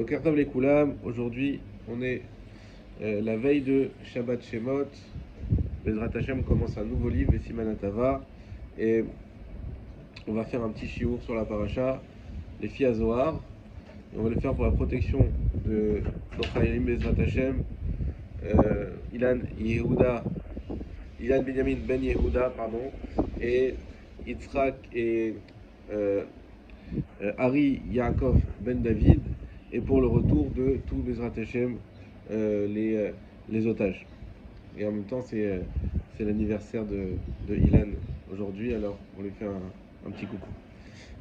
Boker Tov les Koulam, aujourd'hui on est la veille de Shabbat Shemot. Bezrat Hashem commence un nouveau livre, Siman Hatava, et on va faire un petit chiour sur la paracha, les filles à Zohar, et on va le faire pour la protection de notre Hayalim Bezrat Hashem, Ilan Benyamin Ben Yehuda, et Yitzhak et Ari Yaakov Ben David, et pour le retour de tout Bezrat Hashem, les otages. Et en même temps, c'est l'anniversaire de Ilan aujourd'hui, alors on lui fait un petit coucou.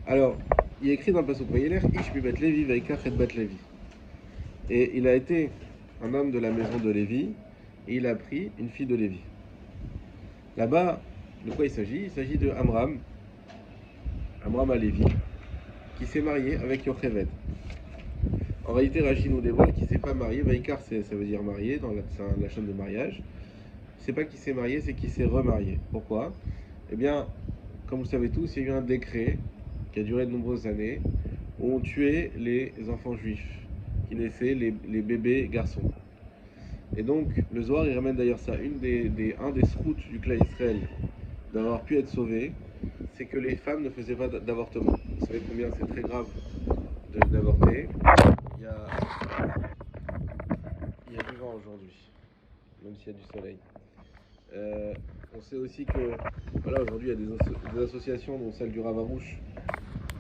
Alors, il est écrit dans le passage Vayeler, Ish mi Bet Levi Vaikach et Bet Levi. Et il a été un homme de la maison de Lévi, et il a pris une fille de Lévi. Là-bas, de quoi il s'agit? Il s'agit de Amram à Lévi, qui s'est marié avec Yocheved. En réalité, Rachid nous dévoile qu'il ne s'est pas marié. Vaikar, ça veut dire marié, c'est la chaîne de mariage. C'est pas qu'il s'est marié, c'est qu'il s'est remarié. Pourquoi? Eh bien, comme vous le savez tous, il y a eu un décret qui a duré de nombreuses années où on tuait les enfants juifs qui naissaient, les bébés garçons. Et donc, le Zohar, il ramène d'ailleurs ça. Un des scouts du clan Israël d'avoir pu être sauvé, c'est que les femmes ne faisaient pas d'avortement. Vous savez combien c'est très grave d'avorter. Il y a du vent aujourd'hui, même s'il y a du soleil. On sait aussi que aujourd'hui il y a des associations, dont celle du Ravarouche,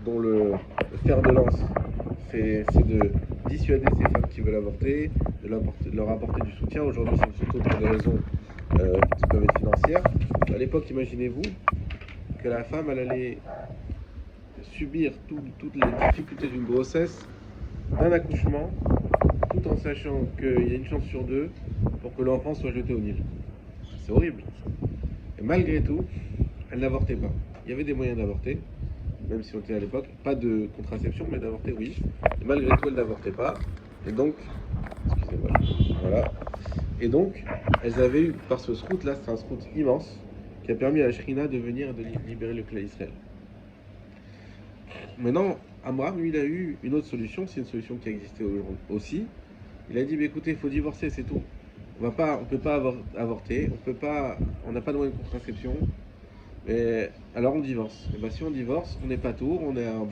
dont le fer de lance, c'est de dissuader ces femmes qui veulent avorter, de leur apporter du soutien. Aujourd'hui, c'est surtout pour des raisons qui peuvent être financières. À l'époque, imaginez-vous que la femme, elle allait subir toutes les difficultés d'une grossesse, d'un accouchement, tout en sachant qu'il y a une chance sur deux pour que l'enfant soit jeté au Nil. C'est horrible. Et malgré tout, elle n'avortait pas. Il y avait des moyens d'avorter, même si on était à l'époque, pas de contraception, mais d'avorter, oui. Et malgré tout, elle n'avortait pas. Et donc, excusez-moi, voilà. Et donc, elles avaient eu, par ce scout-là, c'est un scout immense, qui a permis à la Shrina de venir et de libérer le clan Israël. Maintenant, Amram, lui, il a eu une autre solution, c'est une solution qui existait aussi. Il a dit, bah, écoutez, il faut divorcer, c'est tout. On ne peut pas avorter, on n'a pas de moyen de contraception, mais alors on divorce. Et ben, si on divorce, on n'est pas tour,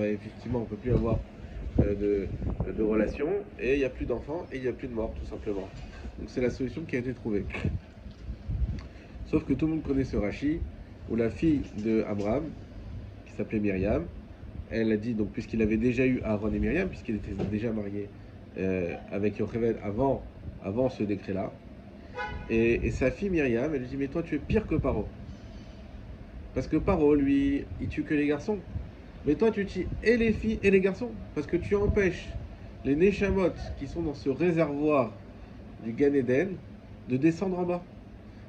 effectivement, on ne peut plus avoir de relations, et il n'y a plus d'enfants, et il n'y a plus de morts, tout simplement. Donc c'est la solution qui a été trouvée. Sauf que tout le monde connaît ce Rashi, où la fille de Abraham, qui s'appelait Myriam, elle a dit, donc puisqu'il avait déjà eu Aaron et Myriam, puisqu'il était déjà marié avec Yocheved avant ce décret-là, et sa fille Myriam, elle lui dit, mais toi tu es pire que Paro. Parce que Paro, lui, il tue que les garçons. Mais toi tu tues et les filles et les garçons. Parce que tu empêches les Neshamot qui sont dans ce réservoir du Gan Eden de descendre en bas.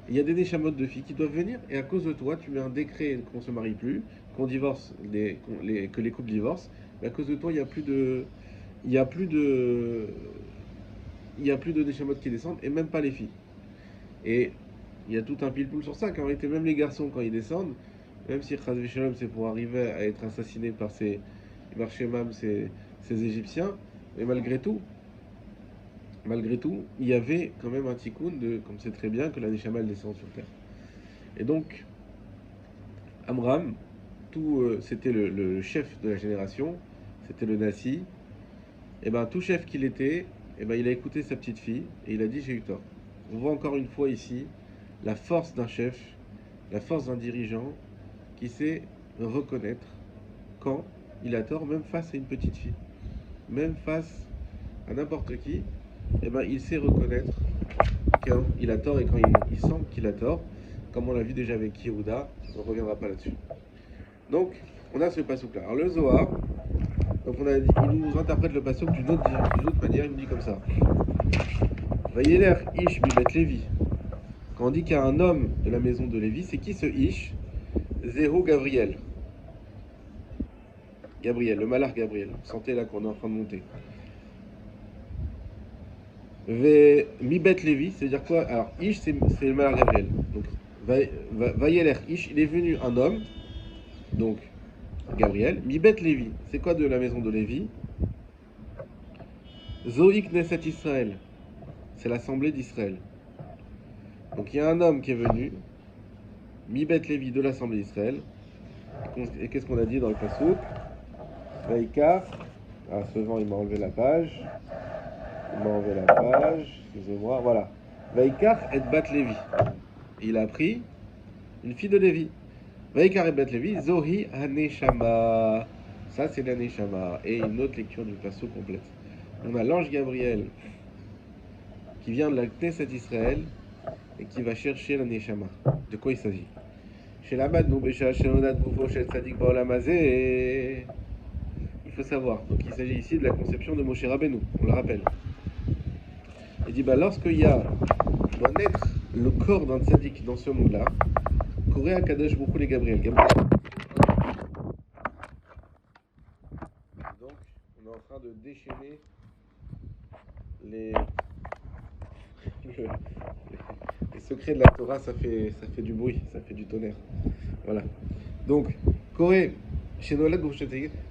Il y a des Neshamot de filles qui doivent venir, et à cause de toi, tu mets un décret qu'on ne se marie plus, qu'on divorce, que les couples divorcent. Mais à cause de toi, il n'y a plus de Neshamot qui descendent, et même pas les filles. Et il y a tout un pile-poule sur ça, qu'en réalité, même les garçons, quand ils descendent, même si Chaz Veshalom, c'est pour arriver à être assassiné par ces Égyptiens, mais malgré tout, il y avait quand même un tikkun, comme c'est très bien, que la Neshama elle descend sur terre. Et donc, Amram, c'était le chef de la génération, c'était le Nasi, et tout chef qu'il était, il a écouté sa petite fille, et il a dit, j'ai eu tort. On voit encore une fois ici la force d'un chef, la force d'un dirigeant qui sait reconnaître quand il a tort, même face à une petite fille, même face à n'importe qui, il sait reconnaître quand il a tort et quand il sent qu'il a tort, comme on l'a vu déjà avec Yehuda, on ne reviendra pas là-dessus. Donc, on a ce passouk-là. Alors le Zohar, donc il nous interprète le passouk d'une autre manière, il nous dit comme ça. Vayeler Ish mi Bet Levi. Quand on dit qu'il y a un homme de la maison de Lévi, c'est qui ce Ish? Zéro Gabriel. Gabriel, le malach Gabriel. Vous sentez là qu'on est en train de monter. Mi Bet Levi, c'est-à-dire quoi? Alors, Ish, c'est le malach Gabriel. Donc, Vayeler Ish, il est venu un homme, donc Gabriel. Mi Bet Levi, c'est quoi de la maison de Lévi? Zoï Knesset Israël, c'est l'assemblée d'Israël. Donc il y a un homme qui est venu, Mi-Bet Lévi de l'assemblée d'Israël. Et qu'est-ce qu'on a dit dans le Passouk? Vaïkar. Ah, ce vent, il m'a enlevé la page. Il m'a enlevé la page. Excusez-moi. Voilà. Vaïkar et Bat Lévi. Il a pris une fille de Lévi. Vaïkar et Bat Lévi. Zohi Haneshama. Ça, c'est l'Haneshama. Et une autre lecture du Passouk complète. On a l'ange Gabriel qui vient de la Knesset Israël et qui va chercher l'Haneshama. De quoi il s'agit? Chez la Mad, nous, Bécha, chez Onat, Goufo, chez Tzadik, Baolamazé. Il faut savoir. Donc il s'agit ici de la conception de Moshe Rabbeinu, on le rappelle. Il dit, lorsqu'il doit naître le corps d'un tzaddik dans ce monde-là, Korea Kadosh Bokhu les Gabriel. Donc, on est en train de déchaîner les secrets de la Torah, ça fait du bruit, ça fait du tonnerre. Voilà. Donc, Corée, chez Noël,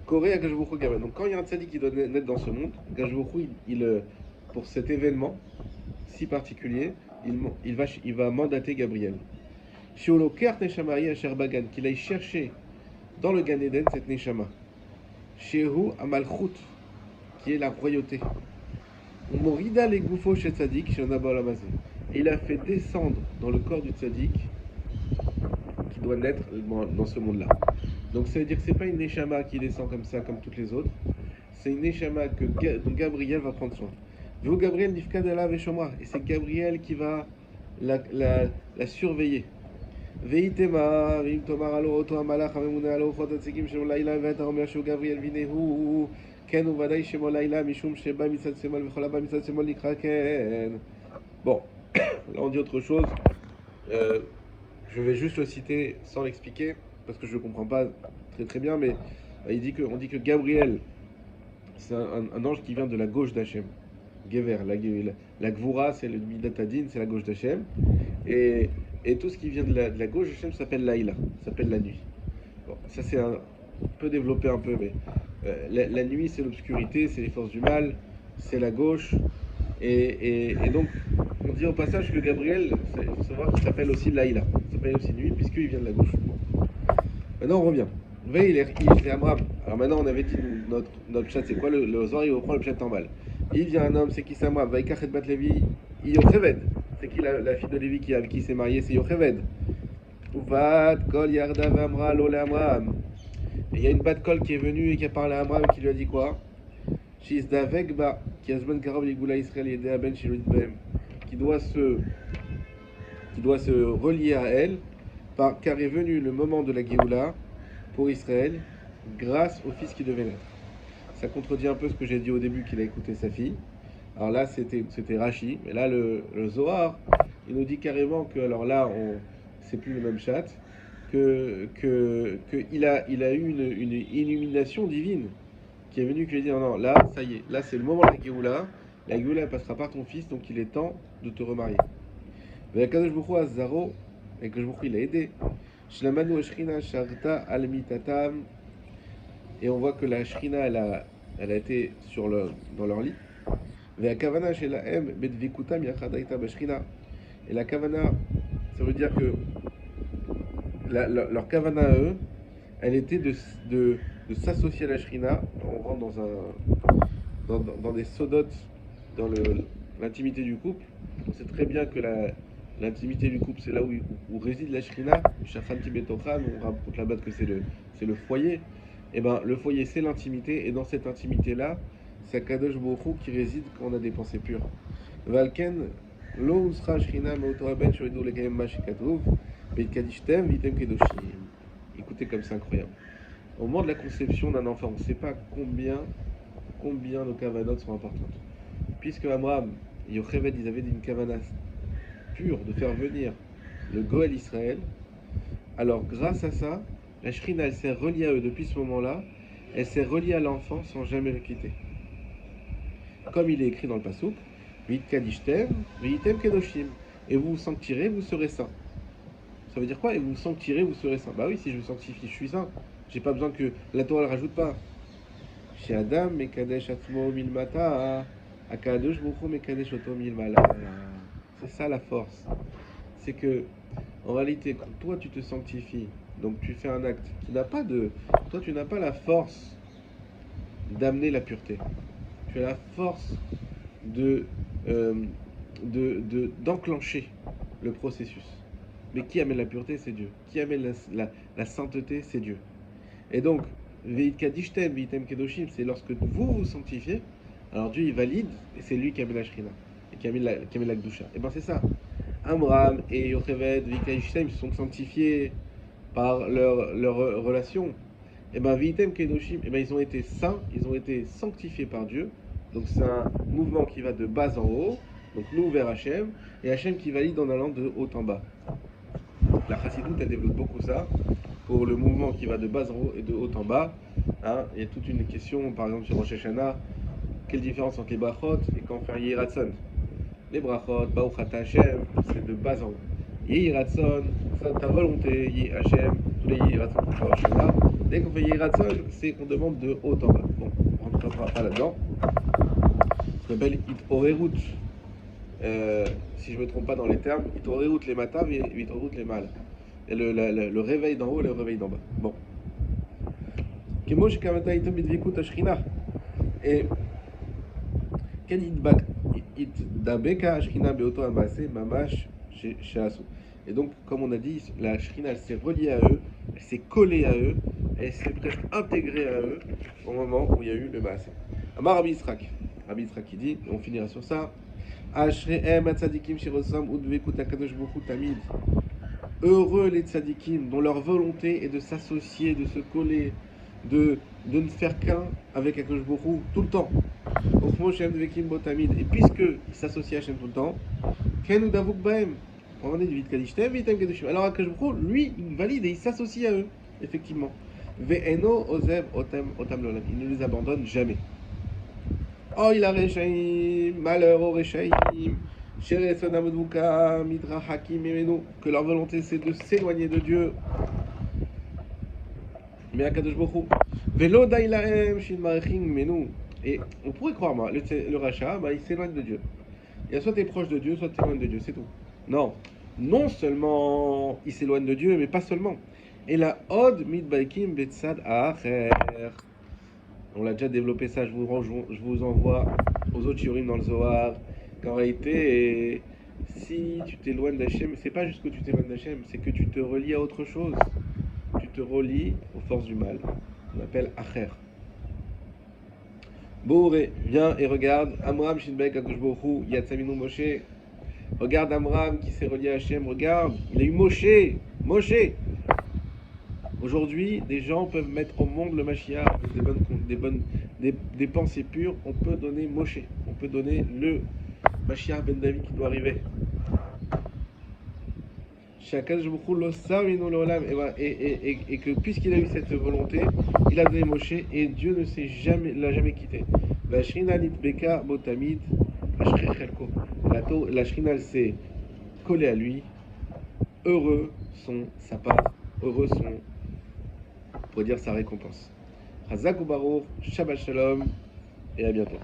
Corée Akadosh Bokhu Gabriel. Donc, quand il y a un tzaddik qui doit naître dans ce monde, Akadosh Bokhu, pour cet événement si particulier, il va mandater Gabriel. Shioloker Neshamari Asher Bagan, qu'il aille chercher dans le Gan Eden cette Neshama. Shehu Amalchut, qui est la royauté. Morida les Goufo chez Tzadik, chez Onabalamazé. Et il a fait descendre dans le corps du Tzadik qui doit naître dans ce monde-là. Donc ça veut dire que c'est pas une Neshama qui descend comme ça, comme toutes les autres. C'est une Neshama dont Gabriel va prendre soin. Vous Gabriel Nifkad Alav et Shomra. Et c'est Gabriel qui va la surveiller. Veitema, Vim Tomar Alo, Oto Amalach, Amemuna Alo, Chotatzikim, Shemo Laila, Veta Omer Shou Gabriel Vinehu, Ken ou Vadaï Shemo Laila, Mishum Sheba Mitzad Semol, Vicholaba Mitzad Semol Nikra Ken. Bon, là on dit autre chose. Je vais juste le citer sans l'expliquer, parce que je ne comprends pas très très bien, mais on dit que Gabriel, c'est un ange qui vient de la gauche d'Hachem. Gever, la Gvura, c'est le Midatadin, c'est la gauche d'Hachem. Et tout ce qui vient de la gauche d'Hachem s'appelle Laïla, s'appelle la nuit. Bon, ça c'est un peu développé un peu, mais la nuit c'est l'obscurité, c'est les forces du mal, c'est la gauche. Et donc, on dit au passage que Gabriel, il faut savoir qu'il s'appelle aussi Laïla, il s'appelle aussi nuit, puisqu'il vient de la gauche. Maintenant on revient. Il est Amram. Alors maintenant on avait dit notre chat, c'est quoi le Zohar, il reprend le chat en balle. Il vient un homme, c'est qui Samram, Vaikach et Bat Lévi, Yocheved. C'est qui la fille de Lévi avec qui il s'est marié, c'est Yocheved. Uvat Kol Yarda Vamra Lole Amram. Et il y a une bat kol qui est venue et qui a parlé à Amram et qui lui a dit quoi? Shizda Vegba, qui a Zben Karab Ligula Israël Yedea Ben Shilut Bem, qui doit se relier à elle, car est venu le moment de la Géoula pour Israël, grâce au fils qui devait naître. Ça contredit un peu ce que j'ai dit au début, qu'il a écouté sa fille. Alors là, c'était Rashi, mais là, le Zohar, il nous dit carrément que, alors là, c'est plus le même chat, qu'il a eu une illumination divine qui est venue, qui lui a dit non, là, ça y est, là, c'est le moment de la Géoula. La Géoula passera par ton fils, donc il est temps de te remarier. Et Kadosh Baruch Hu Azaro, et Kadosh Baruch Hu, il a aidé. Shlamanu Shrina Sharta Almitatam. Et on voit que la Shrina, elle a été dans leur lit. Et la Kavana chez la M, Bedvikutam Yachadaita Bashrina. Et la Kavana, ça veut dire que leur Kavana à eux, elle était de s'associer à la Shrina. On rentre dans des sodotes, dans l'intimité du couple. On sait très bien que l'intimité du couple, c'est là où réside la Shrina. Shachanti Betochan, on raconte là-bas que c'est le foyer. Et ben le foyer c'est l'intimité, et dans cette intimité-là, c'est Kadosh Baruch Hu qui réside quand on a des pensées pures. Valken, lo usra Shrina meotoraben shoidu legayem ma shekatruv, betkadishtem vitem kedoshim. Écoutez comme c'est incroyable. Au moment de la conception d'un enfant, on ne sait pas combien nos kavanotes sont importantes. Puisque Abraham et Yocheved, ils avaient une kavana pure de faire venir le Goël Israël, alors grâce à ça, la Shrina, elle s'est reliée à eux depuis ce moment-là, elle s'est reliée à l'enfant sans jamais le quitter. Comme il est écrit dans le Passouk, Vit Kadishtem, Vitem Kedoshim, et vous vous sanctifierez, vous serez saints. Ça veut dire quoi? Et vous vous sanctifierez, vous serez saints. Bah oui, si je me sanctifie, je suis saint. J'ai pas besoin que la Torah ne rajoute pas. Chez Adam, Mekadesh Atzmo Milmata, Akadosh Bokhu Mekadesh Oto Milmala. C'est ça la force. C'est que, en réalité, quand toi tu te sanctifies, donc tu fais un acte qui n'a pas de. Toi tu n'as pas la force d'amener la pureté. Tu as la force de, euh, d'enclencher le processus. Mais qui amène la pureté, c'est Dieu. Qui amène la sainteté, c'est Dieu. Et donc, Veit Kadishtem, Veitem Kedoshim, c'est lorsque vous vous sanctifiez, alors Dieu il valide, et c'est lui qui amène la Shrina, et qui amène la Gdusha. Et ben c'est ça. Amram et Yocheved, Veit Kadishtem, se sont sanctifiés par leur relation. Et ben Veitem Kedoshim, et ben ils ont été saints, ils ont été sanctifiés par Dieu. Donc c'est un mouvement qui va de bas en haut, donc nous vers Hachem, et Hachem qui valide en allant de haut en bas. La Chassidoute, elle développe beaucoup ça, pour le mouvement qui va de bas en haut et de haut en bas. Hein, il y a toute une question, par exemple sur Rosh Hashanah, quelle différence entre les brachot et quand on fait un Yehiratson. Les brachot, Baruch Ata Hashem, c'est de bas en haut. Yehiratson, ta volonté, Yeh Hashem, tous les Yehiratson qu'on fait Rosh Hashanah. Dès qu'on fait Yehiratson, c'est qu'on demande de haut en bas. Bon, on ne rentrera pas là-dedans. Ça s'appelle It-Orerut. Si je ne me trompe pas dans les termes, It-Orerut les matas et It-Orerut les mâles. Et le réveil d'en haut et le réveil d'en bas. Bon. Et et donc, comme on a dit, la Shrina s'est reliée à eux, elle s'est collée à eux, elle s'est presque intégrée à eux au moment où il y a eu le Maasé. Amar Rabbi Yisrak. Rabbi Yisrak qui dit, et on finira sur ça. Heureux les tzadikim dont leur volonté est de s'associer, de se coller, de ne faire qu'un avec Akadosh Baruch Hu tout le temps. Et puisqu'ils s'associent à Hachem tout le temps, alors Akadosh Baruch Hu, lui, il valide et il s'associe à eux, effectivement. Il ne les abandonne jamais. Oh, il a Rechaim, malheur au Rechaim. Que leur volonté c'est de s'éloigner de Dieu. Mais Akadosh Baruch Hu. Et on pourrait croire, moi, le rachat, il s'éloigne de Dieu. Il y a soit tu es proche de Dieu, soit tu t'éloignes de Dieu, c'est tout. Non. Non seulement il s'éloigne de Dieu, mais pas seulement. Et la Od Midbaikim Betsad Acher. On l'a déjà développé ça, je vous envoie aux autres shiurim dans le Zohar. Qu'en réalité, si tu t'éloignes d'Hachem, c'est pas juste que tu t'éloignes d'Hachem, c'est que tu te relis à autre chose. Tu te relis aux forces du mal. On appelle Acher. Bourré, viens et regarde. Amram Shinbek Akadosh Baruch Hu, Yatzaminu Moshe. Regarde Amram qui s'est relié à Hachem. Regarde, il a eu Moshe. Moshe. Aujourd'hui, des gens peuvent mettre au monde le Mashiach avec des pensées pures. On peut donner Moshe. On peut donner le Mashiach ben David qui doit arriver. Et que puisqu'il a eu cette volonté, il a donné Moshe et Dieu ne l'a jamais quitté. La Shrina Nitbeka Botamid la Shrina s'est collée à lui. Heureux sont sa part, heureux sont, on pourrait dire, sa récompense. Chazak ou Baruch, Shabbat Shalom et à bientôt.